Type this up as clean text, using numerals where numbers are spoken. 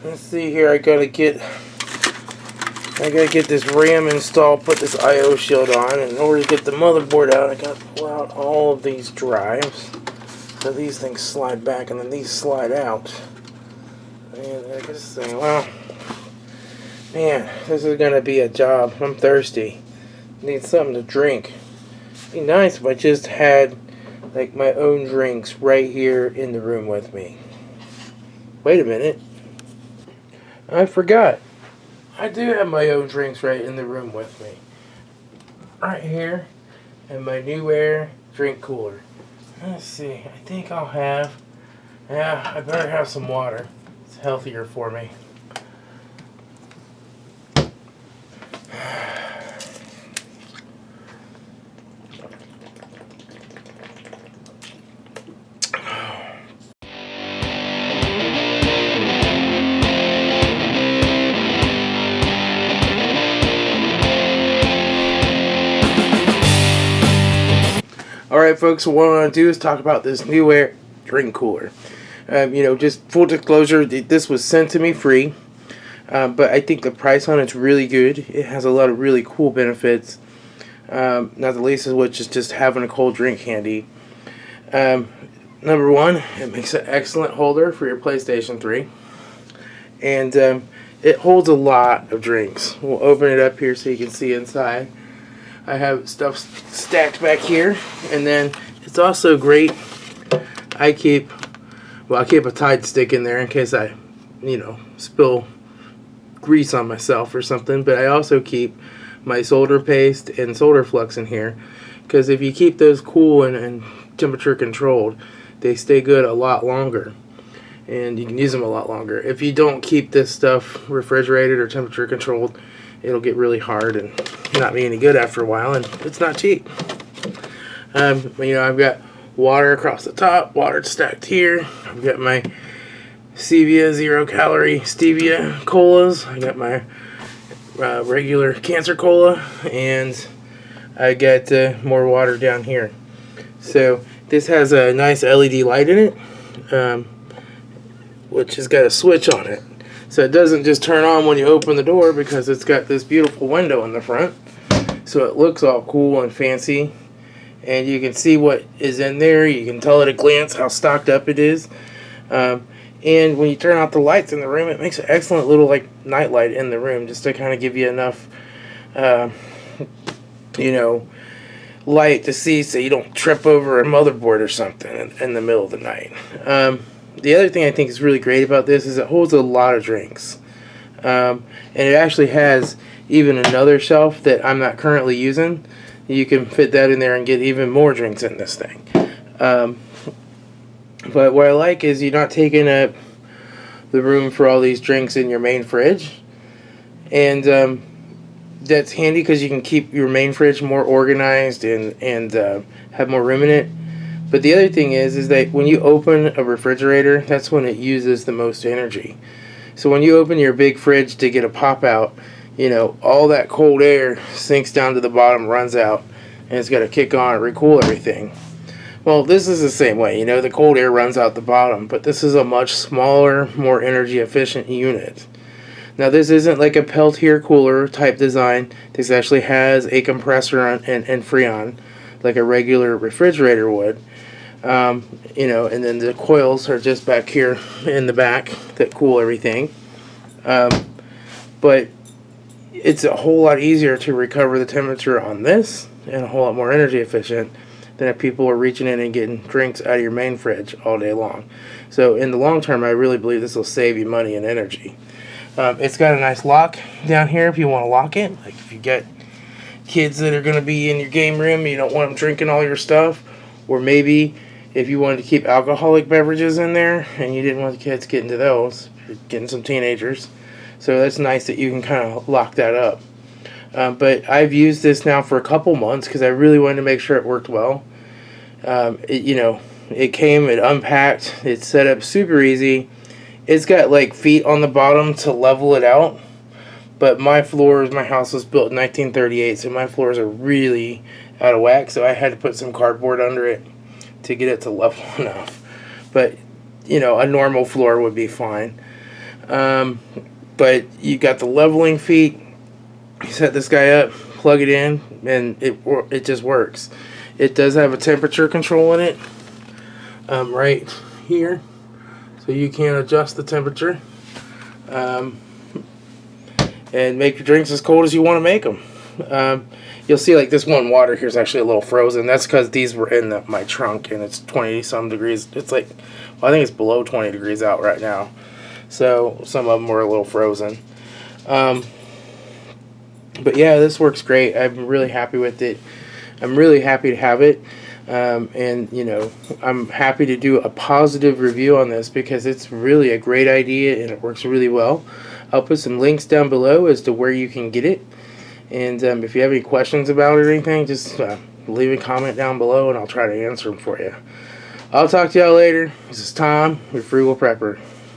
Let's see here. I gotta get this RAM installed, put this I/O shield on, and in order to get the motherboard out, I gotta pull out all of these drives. So these things slide back, and then these slide out. And I just think, well, man, this is gonna be a job. I'm thirsty. Need something to drink. It'd be nice if I just had like my own drinks right here in the room with me. Wait a minute. I forgot. I do have my own drinks right in the room with me. Right here in my NewAir drink cooler. Let's see. I think I'll have... Yeah, I better have some water. It's healthier for me. Alright folks, so what I want to do is talk about this NewAir drink cooler. Just full disclosure, this was sent to me free, but I think the price on it's really good. It has a lot of really cool benefits, not the least of which is just having a cold drink handy. Number one, it makes an excellent holder for your PlayStation 3, and it holds a lot of drinks. We'll open it up here so you can see inside. I have stuff stacked back here, and then it's also great. I keep a Tide stick in there in case I, spill grease on myself or something. But I also keep my solder paste and solder flux in here, because if you keep those cool and temperature controlled, they stay good a lot longer, and you can use them a lot longer. If you don't keep this stuff refrigerated or temperature controlled, it'll get really hard and not be any good after a while, and it's not cheap. I've got water across the top, water stacked here. I've got my Stevia 0-calorie stevia colas. I got my regular cancer cola, and I got more water down here. So this has a nice LED light in it, which has got a switch on it. So it doesn't just turn on when you open the door, because it's got this beautiful window in the front. So it looks all cool and fancy. And you can see what is in there. You can tell at a glance how stocked up it is. And when you turn out the lights in the room, it makes an excellent little night light in the room, just to kind of give you enough, light to see so you don't trip over a motherboard or something in the middle of the night. The other thing I think is really great about this is it holds a lot of drinks. And it actually has even another shelf that I'm not currently using. You can fit that in there and get even more drinks in this thing. But what I like is you're not taking up the room for all these drinks in your main fridge. And that's handy because you can keep your main fridge more organized and have more room in it. But the other thing is that when you open a refrigerator, that's when it uses the most energy. So when you open your big fridge to get a pop out, all that cold air sinks down to the bottom, runs out, and it's got to kick on and recool everything. Well, this is the same way. The cold air runs out the bottom, but this is a much smaller, more energy efficient unit. Now, this isn't like a Peltier cooler type design. This actually has a compressor and Freon, like a regular refrigerator would. And then the coils are just back here in the back that cool everything. But it's a whole lot easier to recover the temperature on this, and a whole lot more energy efficient than if people are reaching in and getting drinks out of your main fridge all day long. So in the long term, I really believe this will save you money and energy. It's got a nice lock down here if you want to lock it. Like if you get kids that are going to be in your game room, you don't want them drinking all your stuff, or maybe if you wanted to keep alcoholic beverages in there and you didn't want the kids getting to those, you're getting some teenagers. So that's nice that you can kind of lock that up. But I've used this now for a couple months because I really wanted to make sure it worked well. It came, it unpacked, it's set up super easy. It's got feet on the bottom to level it out. But my house was built in 1938, so my floors are really out of whack. So I had to put some cardboard under it to get it to level enough. But, a normal floor would be fine. But you got the leveling feet. You set this guy up, plug it in, and it just works. It does have a temperature control in it, right here, so you can adjust the temperature and make your drinks as cold as you want to make them. You'll see like this one water here is actually a little frozen. That's because these were in my trunk and it's 20 some degrees. It's like, well, I think it's below 20 degrees out right now. So some of them were a little frozen. But yeah, this works great. I'm really happy with it. I'm really happy to have it. And, you know, I'm happy to do a positive review on this because it's really a great idea and it works really well. I'll put some links down below as to where you can get it. And if you have any questions about it or anything, just leave a comment down below and I'll try to answer them for you. I'll talk to y'all later. This is Tom, your Frugal Prepper.